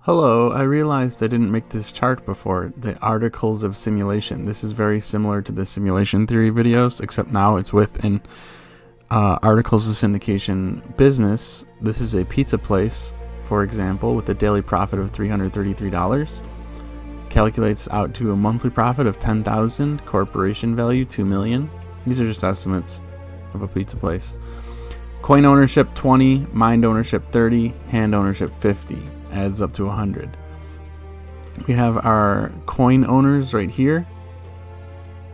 Hello, I realized I didn't make this chart before, the articles of simulation. This is very similar to the simulation theory videos, except now it's within articles of syndication business. This is a pizza place, for example, with a daily profit of $333. Calculates out to a monthly profit of $10,000, corporation value $2 million. These are just estimates of a pizza place. Coin ownership 20, mind ownership 30, hand ownership 50. Adds up to 100. We have our coin owners right here.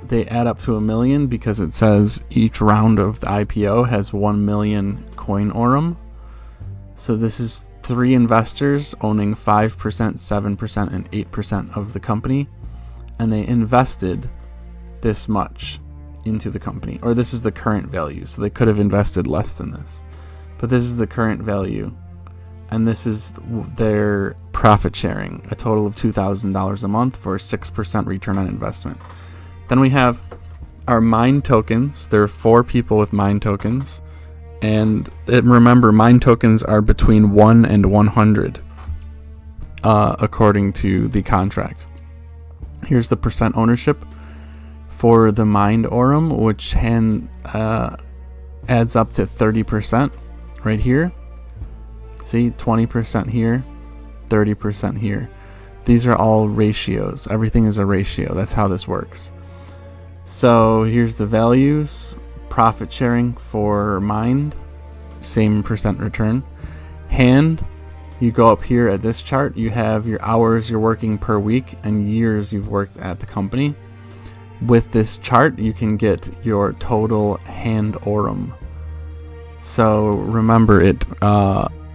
They add up to 1 million because it says each round of the IPO has 1 million coin orum. So this is 3 investors owning 5%, 7%, and 8% of the company, and they invested this much into the company, or this is the current value. So they could have invested less than this, but this is the current value. And this is their profit sharing, a total of $2,000 a month for a 6% return on investment. Then we have our mine tokens. There are 4 people with mine tokens. And remember, mine tokens are between 1 and 100, according to the contract. Here's the percent ownership for the mined orum, which adds up to 30% right here. See, 20% here, 30% here. These are all ratios. Everything is a ratio. That's how this works. So here's the values. Profit sharing for mined, same percent return. Hand, you go up here at this chart, you have your hours you're working per week and years you've worked at the company. With this chart, you can get your total hand orum. So remember,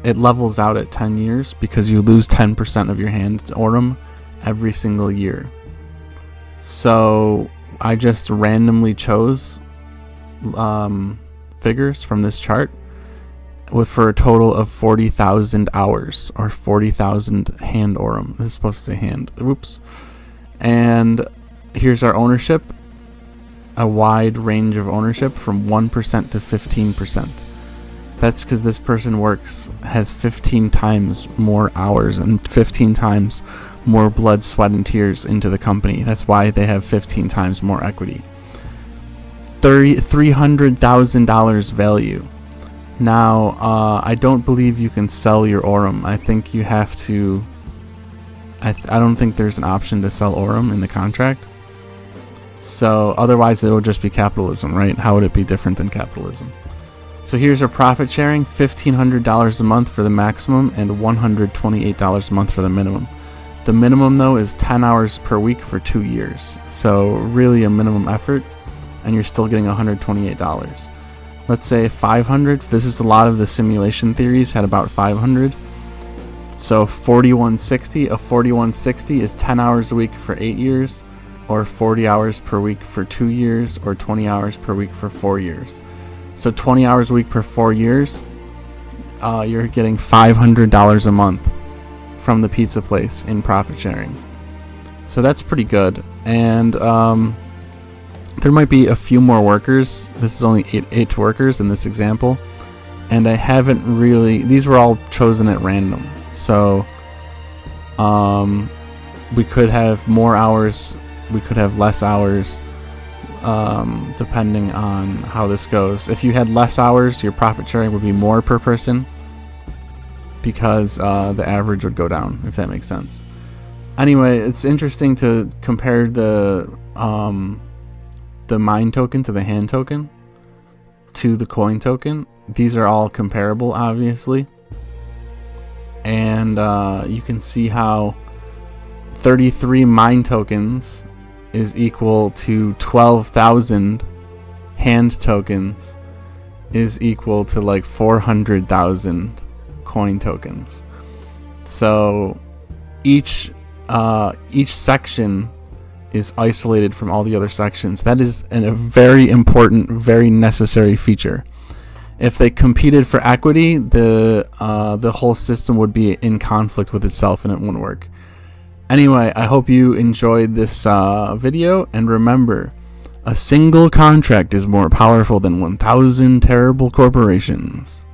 it levels out at 10 years because you lose 10% of your hand orum every single year. So I just randomly chose figures from this chart for a total of 40,000 hours or 40,000 hand orum. This is supposed to say hand. Oops. And here's our ownership, a wide range of ownership from 1% to 15%. That's because this person has 15 times more hours and 15 times more blood, sweat, and tears into the company. That's why they have 15 times more equity. $300,000 value. Now, I don't believe you can sell your orum. I think you have to... I don't think there's an option to sell orum in the contract. So, otherwise it would just be capitalism, right? How would it be different than capitalism? So here's our profit sharing, $1,500 a month for the maximum and $128 a month for the minimum. The minimum, though, is 10 hours per week for 2 years. So really a minimum effort, and you're still getting $128. Let's say 500. This is a lot of the simulation theories had about 500. So 4160. A 4160 is 10 hours a week for 8 years, or 40 hours per week for 2 years, or 20 hours per week for 4 years. So 20 hours a week per 4 years, you're getting $500 a month from the pizza place in profit sharing. So that's pretty good. And there might be a few more workers. This is only 8 workers in this example. And I haven't really... These were all chosen at random. So we could have more hours. We could have less hours. Depending on how this goes. If you had less hours, your profit sharing would be more per person because the average would go down, if that makes sense. Anyway, it's interesting to compare the mine token to the hand token to the coin token. These are all comparable, obviously, and you can see how 33 mine tokens is equal to 12,000 hand tokens is equal to like 400,000 coin tokens. So each section is isolated from all the other sections. That is a very important, very necessary feature. If they competed for equity, the whole system would be in conflict with itself and it wouldn't work. Anyway, I hope you enjoyed this video, and remember, a single contract is more powerful than 1,000 terrible corporations.